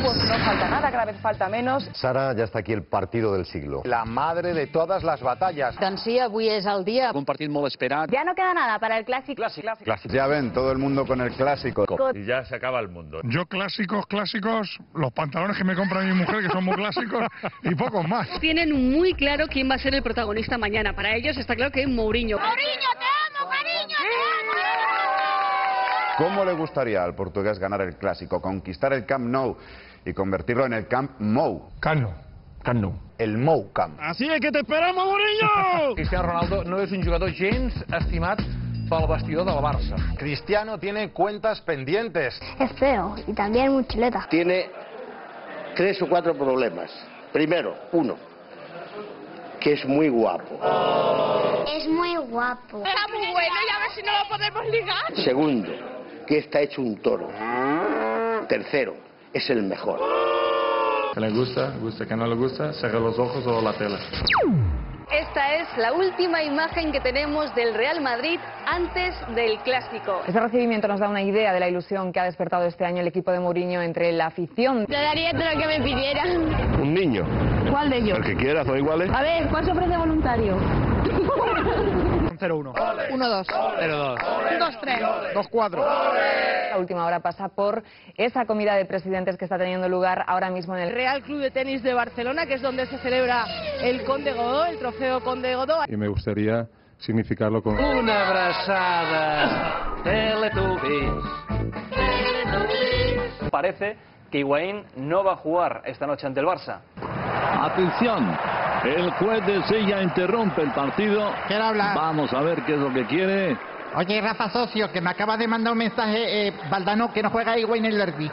pues no falta nada, cada vez falta menos. Sara, ya está aquí el partido del siglo. La madre de todas las batallas. Doncs sí, avui és el dia. Un partit molt esperat. Ya no queda nada para el clásico. Ya ven, todo el mundo con el clásico. Y ya se acaba el mundo. Yo clásicos, los pantalones que me compra mi mujer, que son muy clásicos, y pocos más. Tienen muy claro quién va a ser el protagonista mañana. Para ellos está claro que es Mourinho. ¡Mourinho, te amo, cariño, te amo! ¿Cómo le gustaría al portugués ganar el clásico? Conquistar el Camp Nou y convertirlo en el Camp Mou. Camp Nou. El Mou Camp. Así es que te esperamos, Mourinho. Cristiano Ronaldo no és un jugador gens estimat pel vestidor del Barça. Cristiano tiene cuentas pendientes. Es feo y también muy chuleta. Tiene 3 o 4 problemas. Primero, uno, que es muy guapo. Es muy guapo. Está muy bueno y a ver si no lo podemos ligar. Segundo, que está hecho un toro. Tercero, es el mejor. Que le gusta, que no le gusta, cierra los ojos o la tele. Esta es la última imagen que tenemos del Real Madrid antes del Clásico. Este recibimiento nos da una idea de la ilusión que ha despertado este año el equipo de Mourinho entre la afición. Le daría todo lo que me pidieran. Un niño. ¿Cuál de ellos? El que quiera, son iguales. A ver, ¿cuál se ofrece voluntario? 0-1. 1-2. 0-2. 2-3. 2-4. La última hora pasa por esa comida de presidentes que está teniendo lugar ahora mismo en el Real Club de Tenis de Barcelona, que es donde se celebra el Conde Godó, el trofeo Conde Godó. Y me gustaría significarlo con... Una abraçada. Teletubbies. Parece que Higuaín no va a jugar esta noche ante el Barça. Atención, el juez de Sella interrumpe el partido. Quiero hablar. Vamos a ver qué es lo que quiere. Oye, Rafa Socio, que me acaba de mandar un mensaje, Valdano, que no juega Higuaín en el derbi.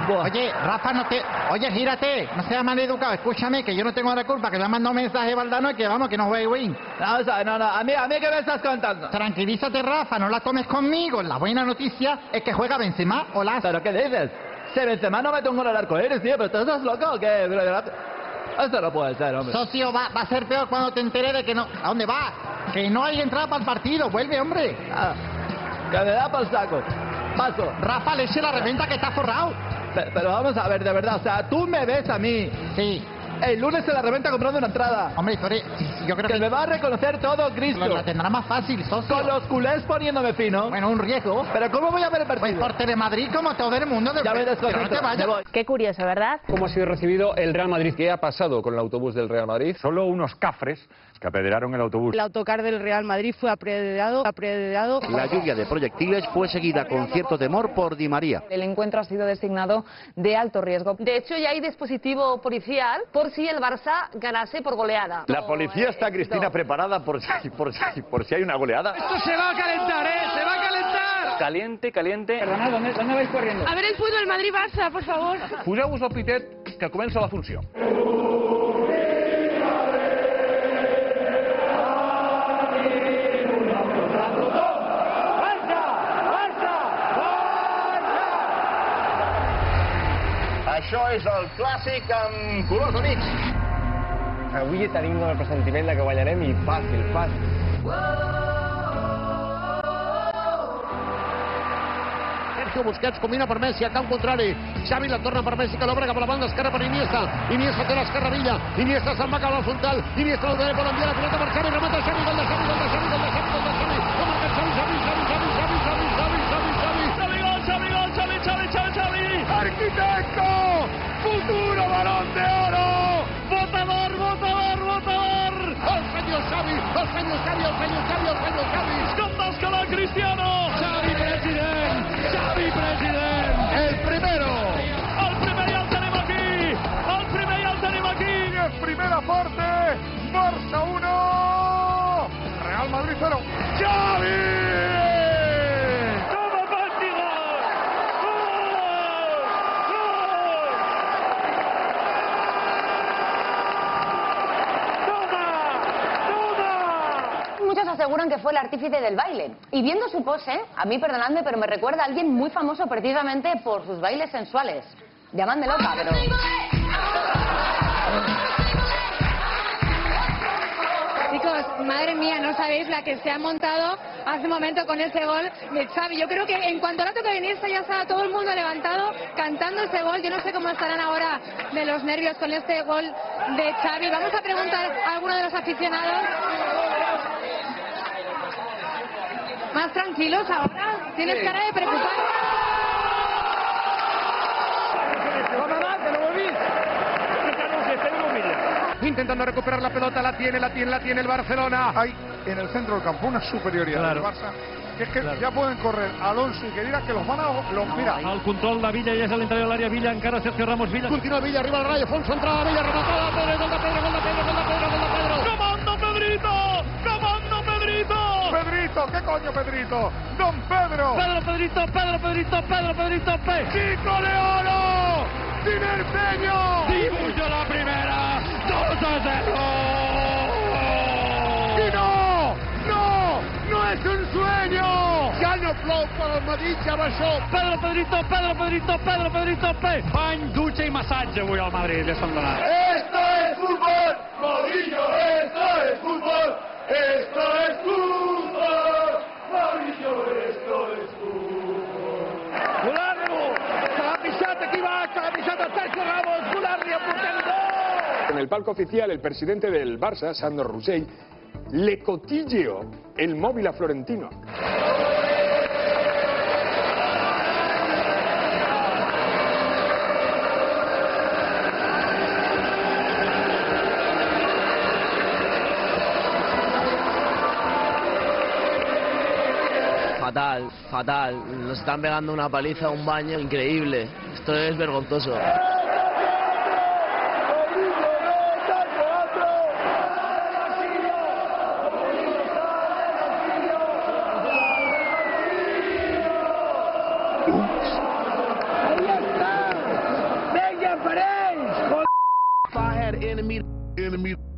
Oye, Rafa, no te... Oye, gírate, no seas mal educado, escúchame, que yo no tengo la culpa, que le ha mandado un mensaje Valdano y que vamos, que no juega Higuaín. No, a mí ¿qué me estás contando? Tranquilízate, Rafa, no la tomes conmigo. La buena noticia es que juega Benzema. Hola. ¿Pero qué dices? Si Benzema no mete un gol al arco iris, tío, pero tú estás loco o qué? Esto no puede ser, hombre. Socio, va a ser peor cuando te enteres de que no... ¿A dónde va? Que no hay entrada para el partido. Vuelve, hombre. Que me da para el saco. Paso. Rafa, le eche la reventa que está forrado. Pero vamos a ver, de verdad, o sea, tú me ves a mí. Sí. El lunes se la reventa comprando una entrada. Hombre, yo creo que me va a reconocer todo Cristo. La tendrá más fácil, socio. Con los culés poniéndome fino. Bueno, un riesgo. Pero ¿cómo voy a ver el partido? Pues por Telemadrid, como todo el mundo. Ya me desconecto. No te vayas. Qué curioso, ¿verdad? ¿Cómo ha sido recibido el Real Madrid? ¿Qué ha pasado con el autobús del Real Madrid? Solo unos cafres que apedrearon el autobús. El autocar del Real Madrid fue apedreado. La lluvia de proyectiles fue seguida con cierto temor por Di María. El encuentro ha sido designado de alto riesgo. De hecho, ya hay dispositivo policial por si el Barça ganase por goleada. La policía está, Cristina, preparada por si hay una goleada. ¡Esto se va a calentar, se va a calentar! Caliente. Perdona, ¿dónde vais corriendo? A ver el fútbol Madrid-Barça, por favor. Poseu-vos el pitet que comença la funció. Això és el clàssic amb colors amics. Avui tenim el pressentiment de que guanyarem i fàcil. Sergio Busquets combina per Messi, a camp contrari. Xavi la torna per Messi, que l'obre cap a la banda esquerra per Iniesta. Iniesta té l'esquerra, Iniesta se'n va cap a la frontal. Iniesta el dret, vol enviar la pilota per Xavi, remata Xavi, gol de Xavi. No marca Xavi. Arquitecto, futuro Balón de Oro. Votador. El senyor Xavi. Escandascala Cristiano. Xavi president. El primero. El primer ja el tenim aquí. En primera parte, Barça 1, Real Madrid 0. ¡Xavi! Muchos aseguran que fue el artífice del baile. Y viendo su pose, a mí, perdonadme, pero me recuerda a alguien muy famoso precisamente por sus bailes sensuales. Llamadme loca, pero... Chicos, madre mía, no sabéis la que se ha montado hace un momento con ese gol de Xavi. Yo creo que en cuanto al toque de Iniesta ya estaba todo el mundo levantado cantando ese gol. Yo no sé cómo estarán ahora de los nervios con este gol de Xavi. Vamos a preguntar a alguno de los aficionados. Más tranquilos ahora. Tienes cara de preocupar. Intentando recuperar la pelota, la tiene el Barcelona. Hay en el centro del campo una superioridad del Barça. Es que ya pueden correr Alonso y Khedira, que los van a... mira. Al control de Villa, ja és a l'interior de l'àrea. Villa encara, Sergio Ramos. Villa. Continua Villa, arriba al rayo, Fonso, entrada, Villa, rematada, Pedro, gol de Pedro. ¡Comando Pedrito! ¡Comando Pedrito! Pedrito, ¿qué coño Pedrito? ¡Don Pedro! Pedrito! ¡Chico de oro! ¡Tinerfeño! Dibujo la primera, 2-0. ¡Y no es un sueño! Ja no plou per al Madrid, ja va això. Pedrito! Bany, dutxa i massatge avui al Madrid, ja s'han donat. ¡Esto es fútbol! ¡Mourinho, esto es fútbol! ¡Esto es fútbol! ¡Mourinho, esto es fútbol! Golarlo! Se l'ha pixat, aquí va, se l'ha pixat el Sergio Ramos, Golarli aportant gol! En el palco oficial, el presidente del Barça, Sandro Rossell, le cotilleó el móvil a Florentino. Fatal. Nos están pegando una paliza, un baño increíble. Esto es vergonzoso.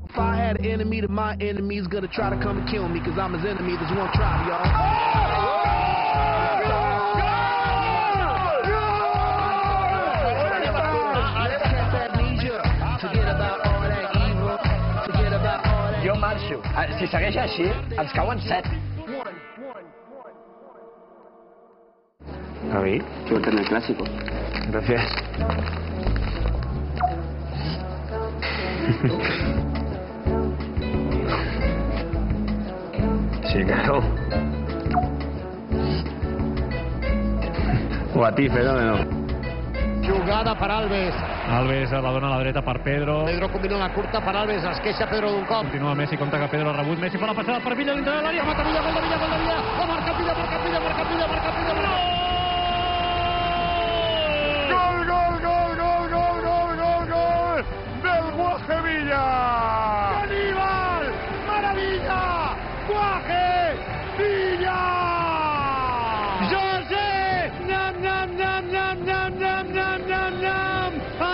If I had an enemy, my enemy's gonna try to come and kill me, cause I'm his enemy. There's one tribe, y'all. Jo marxo. Si segueix així, ens cauen 7. A mí, suerte en el clásico. Gracias. Sí, claro. Guatí, fenómeno. Jugada per Alves. Alves la dona a la dreta per Pedro. Pedro combina la curta per Alves, es queixa Pedro d'un cop. Continua Messi, compta que Pedro ha rebut. Messi fa la passada per Villa, dintre de l'àrea. Mata Villa, gol de Villa. Ha marcat Villa. Gol del Guaje Villa. ¡Caníbal! ¡Maravilla! ¡Guaje Villa! José!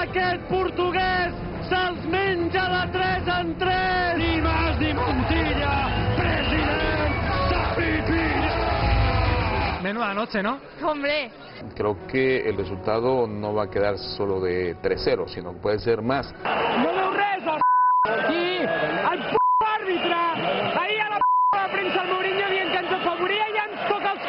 Aquest portuguès se'ls menja de 3 en 3. Ni más ni Montilla. President Xavi Villa. Menuda noche, ¿no? Hombre. Creo que el resultado no va a quedar solo de 3-0, sino que puede ser más. No veu res, aquí, el àrbitre, ahir a la premsa el Mourinho dient que ens afavoria i ens toca els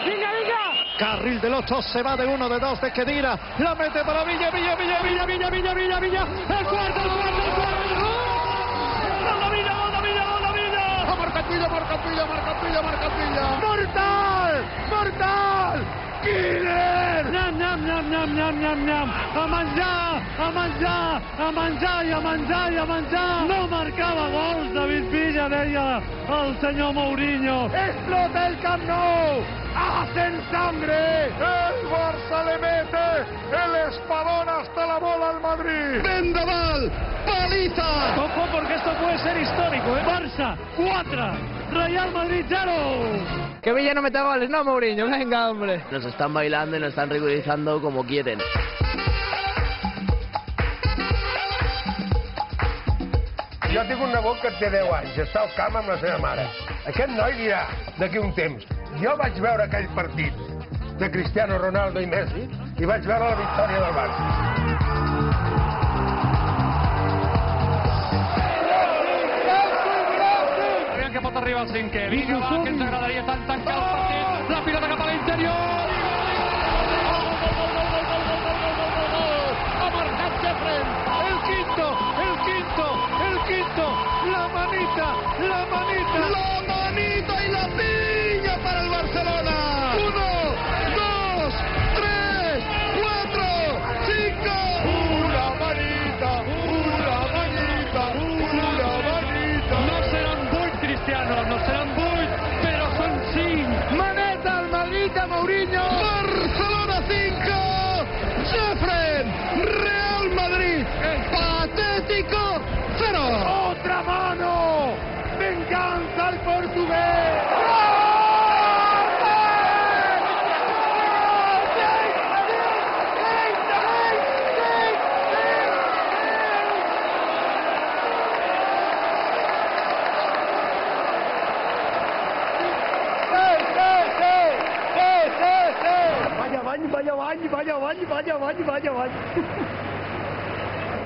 Venga. Carril del 8, se va de 1, de 2, de Khedira, la mete para Villa. El cuarto. Marca Villa. Mortal. Killer. A menjar. No marcava gols, David Villa, deia el senyor Mourinho. Explota el Camp Nou. Hacen sangre. El Barça le mete el espadón hasta la bola al Madrid. Vendaval. Paliza. Ojo, porque esto puede ser histórico, ¿eh? Barça 4, Real Madrid 0. Que Villa no meta goles, no, Mourinho, venga, hombre. Nos están bailando y nos están ridiculizando como quieren. Jo tinc un nebot que té 10 anys, està al camp amb la seva mare. Aquest noi dirà, d'aquí un temps, jo vaig veure aquell partit de Cristiano Ronaldo i Messi i vaig veure la victòria del Barça. Que pot arriba el cinquè. Vinga, va, que ens agradaria tant tancar el partit. La pilota cap a l'interior. Ha marcat Jeffrey. El quinto. La manita y la piña para el Barcelona. 1, 2, 3, 4, 5. Una manita. No seran 8, Cristiano, no seran 8, però són 5. Maneta al Madrid a Mourinho. Barcelona 5. Jeffrey. Real Madrid. Patético 0. Otra mano. Venganza al portugués. Vaya baño.